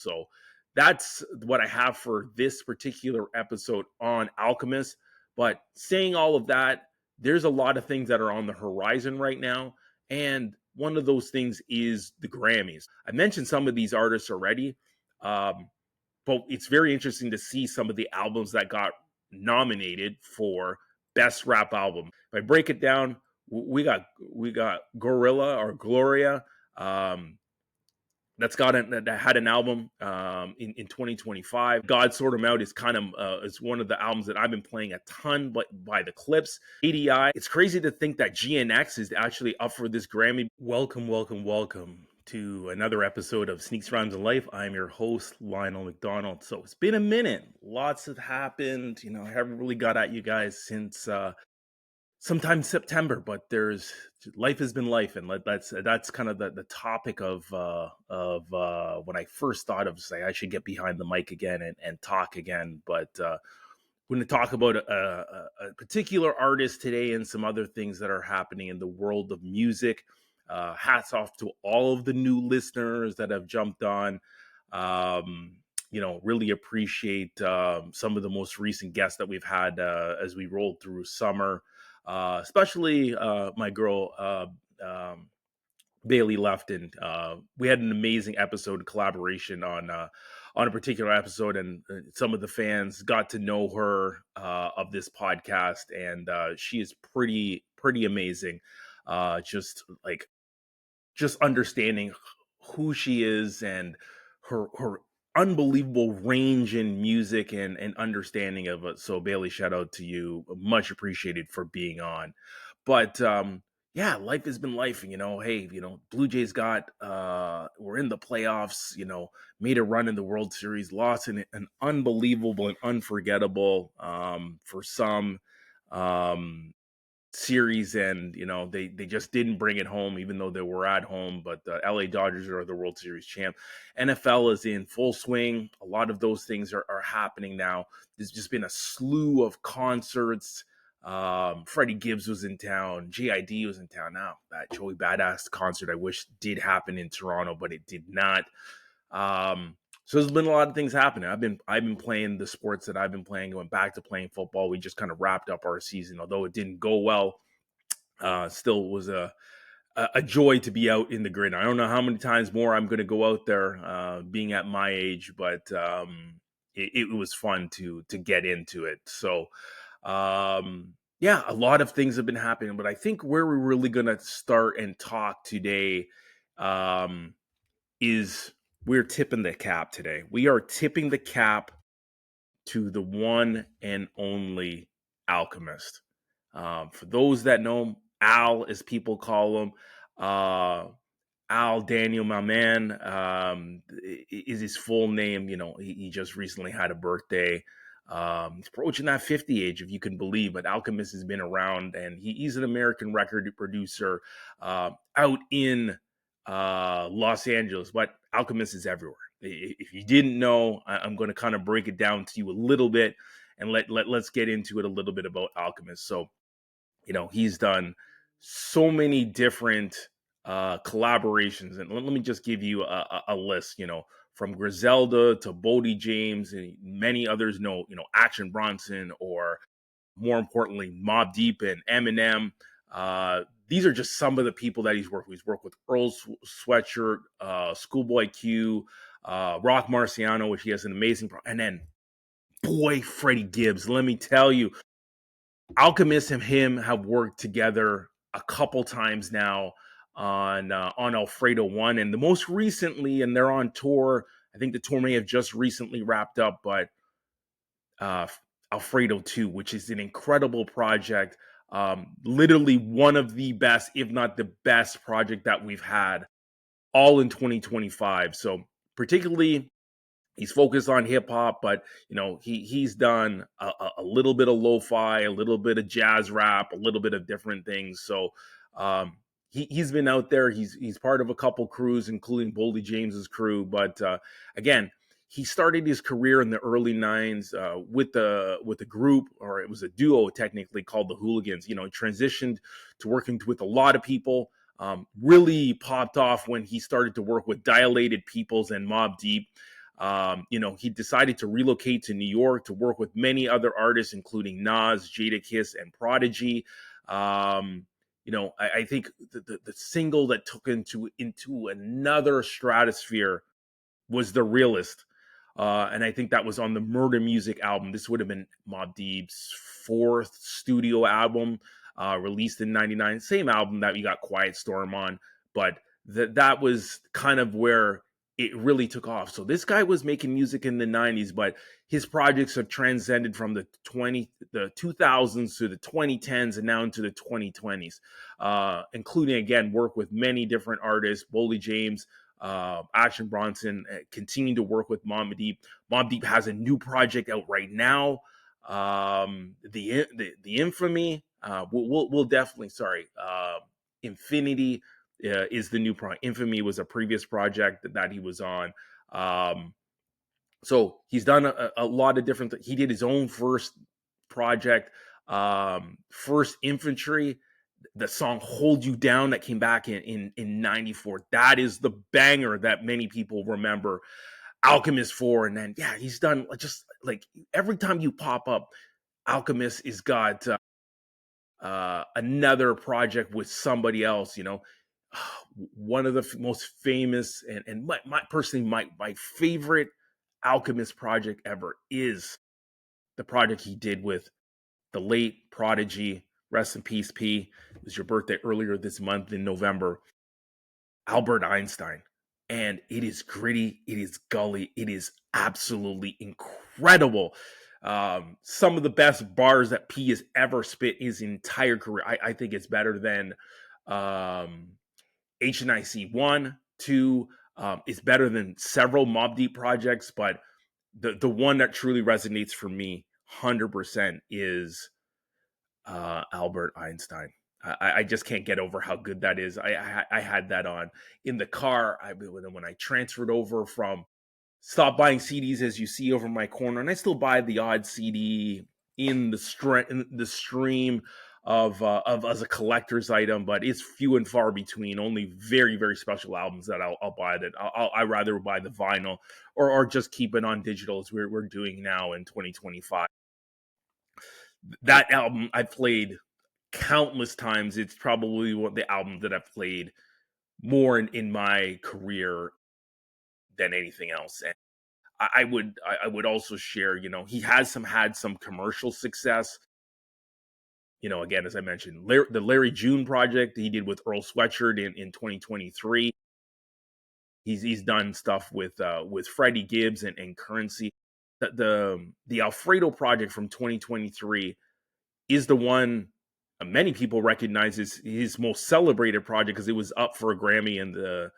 So that's what I have for this particular episode on Alchemist. But saying all of that, there's a lot of things that are on the horizon right now. And one of those things is the Grammys. I mentioned some of these artists already, but it's very interesting to see some of the albums that got nominated for Best Rap Album. If I break it down, we got Gorilla or Gloria. Um, that had an album in 2025. God Sort 'Em Out is kind of is one of the albums that I've been playing a ton, but by the Clips. ADI. It's crazy to think that GNX is actually up for this Grammy. Welcome to another episode of Sneaks Rhymes of Life. I'm your host, Lionel McDonald. So it's been a minute. Lots have happened. I haven't really got at you guys since sometime September, but there's life has been life, and that's kind of the topic of when I first thought of say I should get behind the mic again and talk again. But we're going to talk about a particular artist today and some other things that are happening in the world of music. Hats off to all of the new listeners that have jumped on. Really appreciate some of the most recent guests that we've had as we rolled through summer. Especially my girl Bailey Lefton. We had an amazing episode collaboration on a particular episode, and some of the fans got to know her of this podcast, and she is pretty amazing. Just understanding who she is and her unbelievable range in music and understanding of it. So Bailey, shout out to you. Much appreciated for being on. But yeah, life has been life. Hey, Blue Jays we're in the playoffs, made a run in the World Series, lost an unbelievable and unforgettable for some series, and they just didn't bring it home, even though they were at home. But the LA Dodgers are the World Series champ. NFL is in full swing. A lot of those things are happening now. There's just been a slew of concerts. Freddie Gibbs was in town. JID was in town. Now that Joey Badass concert I wish did happen in Toronto, but it did not. So there's been a lot of things happening. I've been playing the sports that I've been playing, going back to playing football. We just kind of wrapped up our season, although it didn't go well. Still was a joy to be out in the grid. I don't know how many times more I'm going to go out there, being at my age, but it was fun to get into it. So yeah, a lot of things have been happening, but I think where we're really going to start and talk today is we're tipping the cap today. We are tipping the cap to the one and only Alchemist. For those that know him, Al, as people call him, Al Daniel, my man, is his full name. He just recently had a birthday. He's approaching that 50 age, if you can believe, but Alchemist has been around, and he's an American record producer out in Los Angeles, but Alchemist is everywhere. If you didn't know, I'm going to kind of break it down to you a little bit, and let's get into it a little bit about Alchemist. So, he's done so many different collaborations, and let me just give you a list. From Griselda to Bodie James and many others. Action Bronson, or more importantly, Mobb Deep and Eminem. These are just some of the people that he's worked with. He's worked with Earl Sweatshirt, Schoolboy Q, Rock Marciano, which he has an amazing and then boy, Freddie Gibbs. Let me tell you, Alchemist and him have worked together a couple times now on Alfredo 1, and the most recently, and they're on tour. I think the tour may have just recently wrapped up, but Alfredo 2, which is an incredible project. Literally one of the best, if not the best project that we've had all in 2025. So particularly, he's focused on hip hop, but he's done a little bit of lo-fi, a little bit of jazz rap, a little bit of different things. So he's been out there. He's part of a couple crews, including Boldy James's crew. But again, he started his career in the early 90s with a group, or it was a duo technically, called the Hooligans. He transitioned to working with a lot of people. Really popped off when he started to work with Dilated Peoples and Mobb Deep. He decided to relocate to New York to work with many other artists, including Nas, Jadakiss, and Prodigy. I think the single that took into another stratosphere was The Realist. And I think that was on the Murder Music album. This would have been Mobb Deep's fourth studio album, released in '99. Same album that we got Quiet Storm on, but that was kind of where it really took off. So this guy was making music in the '90s, but his projects have transcended from the 2000s to the 2010s and now into the 2020s, including again work with many different artists, Boldy James, Action Bronson, continuing to work with Mobb Deep. Mobb Deep has a new project out right now. The Infamy. We'll definitely. Sorry. Infinity is the new project. Infamy was a previous project that he was on. So he's done a lot of different. He did his own first project, First Infantry, the song "Hold You Down" that came back in '94. That is the banger that many people remember. Alchemist 4, and then he's done just like every time you pop up, Alchemist has got another project with somebody else. One of the most famous and my personally my favorite Alchemist project ever is the project he did with the late Prodigy. Rest in peace, P. It was your birthday earlier this month in November. Albert Einstein. And it is gritty, it is gully, it is absolutely incredible. Some of the best bars that P has ever spit in his entire career. I think it's better than HNIC 1, 2. It's better than several Mobb Deep projects, but the one that truly resonates for me 100% is Albert Einstein. I just can't get over how good that is. I had that on in the car. When I transferred over from stop buying CDs, as you see over my corner, and I still buy the odd CD in the stream of as a collector's item, but it's few and far between. Only very very special albums that I'll buy. That I rather buy the vinyl or just keep it on digital as we're doing now in 2025. That album I played countless times. It's probably one of the albums that I've played more in my career than anything else. And I would also share, he has had some commercial success. Again, as I mentioned, the Larry June project he did with Earl Sweatshirt in 2023. He's done stuff with Freddie Gibbs and Currency. The Alfredo project from 2023 is the one many people recognize as his most celebrated project because it was up for a Grammy in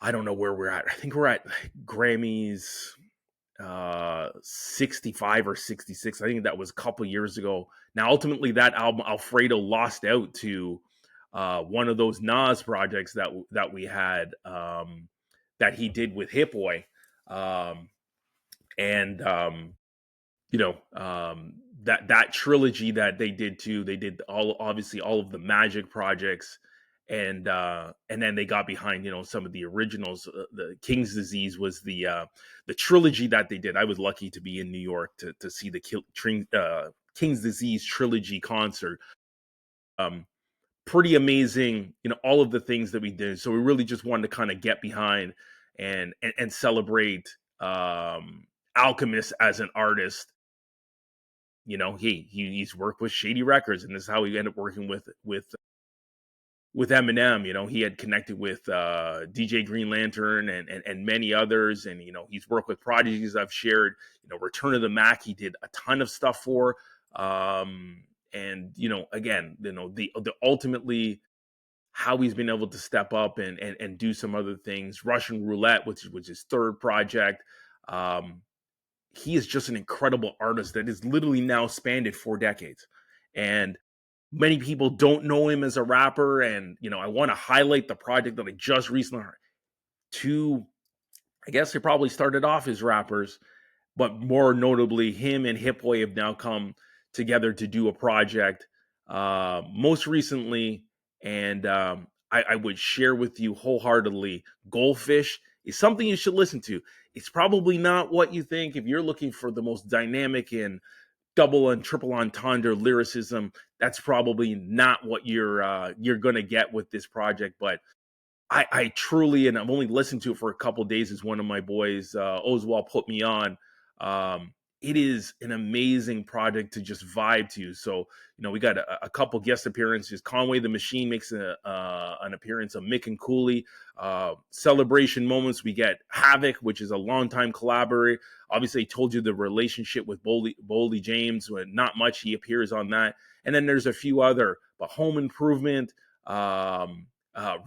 I don't know where we're at. I think we're at Grammys 65 or 66. I think that was a couple years ago. Now, ultimately, that album Alfredo lost out to one of those Nas projects that we had that he did with Hit Boy, and that trilogy that they did too. They did obviously all of the Magic projects, and then they got behind some of the originals. The King's Disease was the trilogy that they did. I was lucky to be in New York to see the King's Disease trilogy concert. Pretty amazing, all of the things that we did. So we really just wanted to kind of get behind and celebrate Alchemist as an artist. He's worked with Shady Records, and this is how he ended up working with Eminem. He had connected with DJ Green Lantern and many others, and he's worked with prodigies I've shared. Return of the Mac, he did a ton of stuff for. And again, the ultimately how he's been able to step up and do some other things. Russian Roulette, which was his third project. He is just an incredible artist that is literally now spanned 4 decades. And many people don't know him as a rapper. And, I want to highlight the project that I just recently heard. I guess they probably started off as rappers, but more notably, him and Hit Boy have now come together to do a project most recently. And I would share with you wholeheartedly, Goldfish is something you should listen to. It's probably not what you think. If you're looking for the most dynamic and double and triple entendre lyricism, that's probably not what you're gonna get with this project. But I truly, and I've only listened to it for a couple of days, as one of my boys, Oswald, put me on. Um, it is an amazing project to just vibe to. So, we got a couple guest appearances. Conway the Machine makes an appearance of Mick and Cooley. Celebration moments. We get Havoc, which is a longtime collaborator. Obviously, I told you the relationship with Boldy James. Not much. He appears on that. And then there's a few other, but Home Improvement.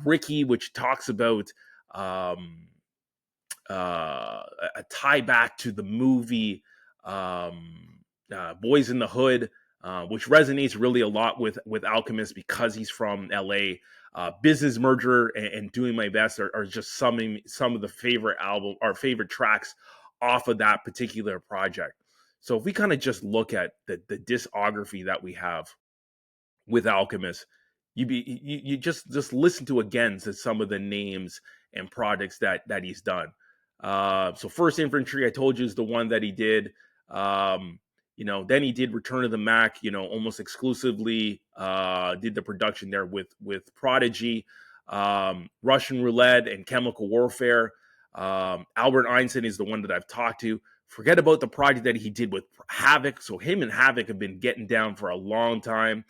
Ricky, which talks about um, a tie back to the movie Boys in the Hood, which resonates really a lot with Alchemist because he's from LA. Business Merger and Doing My Best are just some of the favorite tracks off of that particular project. So if we kind of just look at the discography that we have with Alchemist, you just listen to again to some of the names and projects that he's done. So First Infantry, I told you, is the one that he did. Then he did Return of the Mac, almost exclusively did the production there with Prodigy, Russian Roulette, and Chemical Warfare. Albert Einstein is the one that I've talked to. Forget about the project that he did with Havoc. So him and Havoc have been getting down for a long time.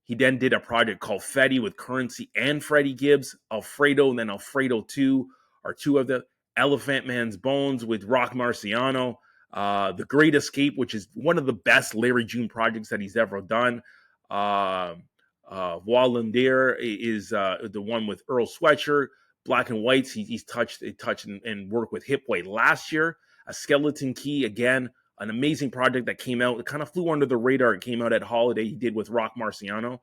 He then did a project called Fetty with Currency and Freddie Gibbs. Alfredo and then Alfredo 2 are two of the Elephant Man's Bones with Rock Marciano. The Great Escape, which is one of the best Larry June projects that he's ever done. Wallendier is the one with Earl Sweatshirt. Black and Whites, he's touched and worked with Hipway last year. A Skeleton Key, again, an amazing project that came out. It kind of flew under the radar. It came out at Holiday. He did with Rock Marciano.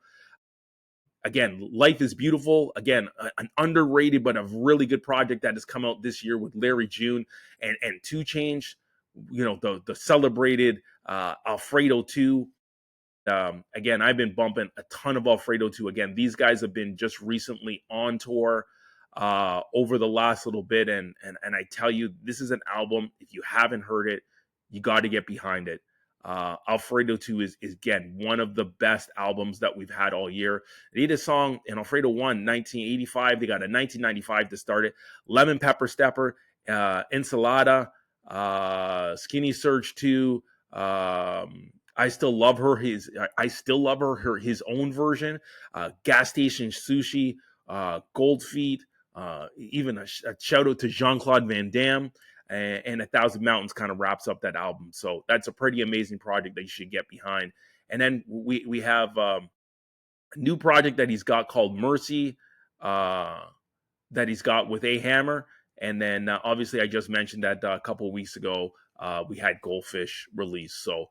Again, Life is Beautiful. Again, an underrated but a really good project that has come out this year with Larry June and 2 Chainz. The celebrated Alfredo 2. Again, I've been bumping a ton of Alfredo 2. Again, these guys have been just recently on tour over the last little bit, and I tell you, this is an album. If you haven't heard it, you got to get behind it. Alfredo 2 is again one of the best albums that we've had all year. They did a song in Alfredo 1, 1985. They got a 1995 to start it. Lemon Pepper Stepper, Ensalada, Skinny Surge 2. I still love her. His own version. Gas Station Sushi, Gold Feet. Even a shout out to Jean-Claude Van Damme. And A Thousand Mountains kind of wraps up that album. So that's a pretty amazing project that you should get behind. And then we have a new project that he's got called Mercy, that he's got with A Hammer. And then obviously I just mentioned that a couple of weeks ago we had Goldfish released. So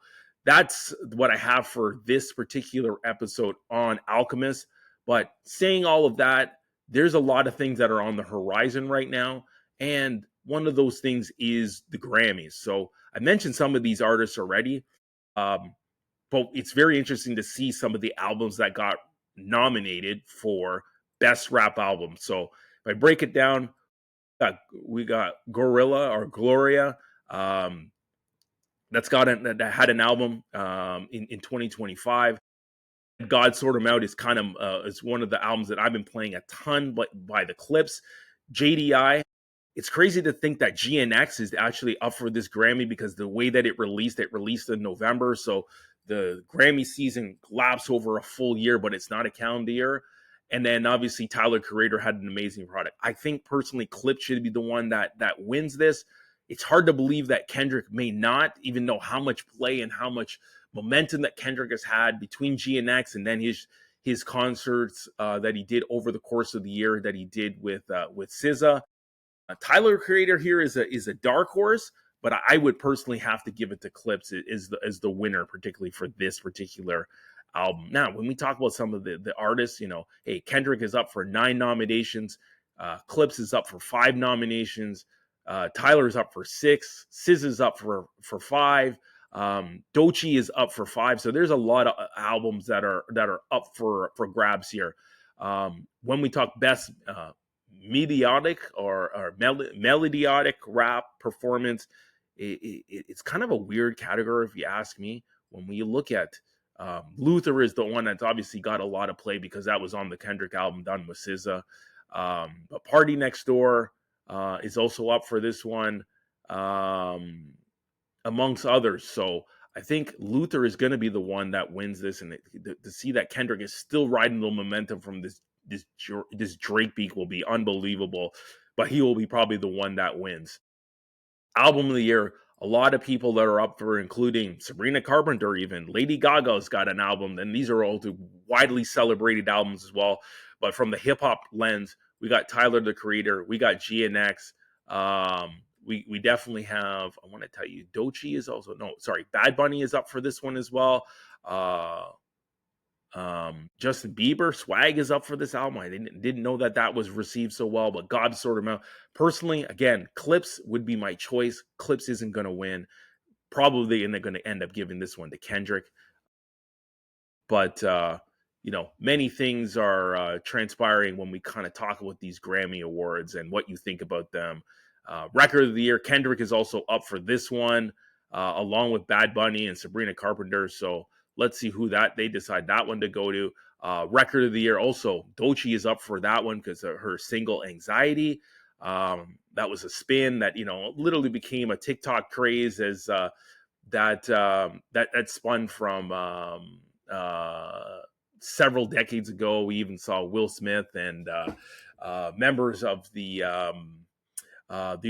that's what I have for this particular episode on Alchemist. But saying all of that, there's a lot of things that are on the horizon right now. And one of those things is the Grammys. So I mentioned some of these artists already, but it's very interesting to see some of the albums that got nominated for Best Rap Album. So if I break it down, we got Gorilla or Gloria. That had an album in 2025. God Sort 'Em Out is kind of is one of the albums that I've been playing a ton, but by the Clips. JDI. It's crazy to think that GNX is actually up for this Grammy because the way that it released in November. So the Grammy season lapsed over a full year, but it's not a calendar year. And then obviously Tyler Creator had an amazing product. I think personally Clips should be the one that wins this. It's hard to believe that Kendrick may not, even though how much play and how much momentum that Kendrick has had between GNX and then his concerts that he did over the course of the year that he did with SZA. Tyler Creator here is a dark horse, but I would personally have to give it to Clips as the winner, particularly for this particular album. Now, when we talk about some of the artists, hey, Kendrick is up for 9 nominations, Clips is up for 5 nominations, Tyler is up for 6, SZA is up for 5, Doechii is up for 5. So there's a lot of albums that are up for grabs here. When we talk best melodic or melodic rap performance. It's kind of a weird category if you ask me. When we look at Luther is the one that's obviously got a lot of play because that was on the Kendrick album done with SZA. But Party Next Door is also up for this one, amongst others. So I think Luther is going to be the one that wins this, and to see that Kendrick is still riding the momentum from this Drake beat will be unbelievable. But he will be probably the one that wins. Album of the year, a lot of people that are up for, including Sabrina Carpenter, even Lady Gaga's got an album, and these are all two widely celebrated albums as well. But from the hip hop lens, we got Tyler the Creator, we got GNX. We definitely have. I want to tell you, Doechii is also Bad Bunny is up for this one as well. Justin Bieber, Swag is up for this album. I didn't know that was received so well, but God sort of out. Personally, again, Clips would be my choice. Clips isn't going to win. Probably, and they're going to end up giving this one to Kendrick. But many things are transpiring when we kind of talk about these Grammy Awards and what you think about them. Record of the year, Kendrick is also up for this one, along with Bad Bunny and Sabrina Carpenter. So let's see who they decide that one to go to. Record of the year, also Doechii is up for that one because of her single Anxiety. That was a spin that literally became a TikTok craze as that spun from several decades ago. We even saw Will Smith and members of the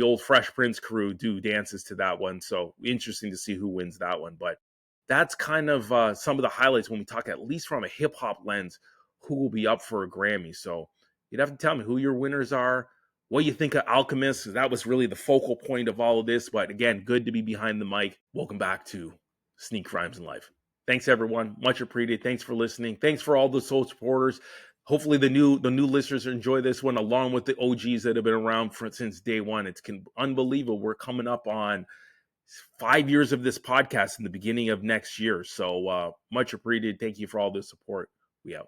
old Fresh Prince crew do dances to that one. So interesting to see who wins that one. But that's kind of some of the highlights when we talk, at least from a hip hop lens, who will be up for a Grammy. So you'd have to tell me who your winners are, what you think of Alchemist. That was really the focal point of all of this. But again, good to be behind the mic. Welcome back to Sneak Rhymes in Life. Thanks, everyone. Much appreciated. Thanks for listening. Thanks for all the soul supporters. Hopefully the new listeners enjoy this one, along with the OGs that have been around since day one. It's unbelievable. We're coming up on 5 years of this podcast in the beginning of next year. So much appreciated. Thank you for all the support. We out.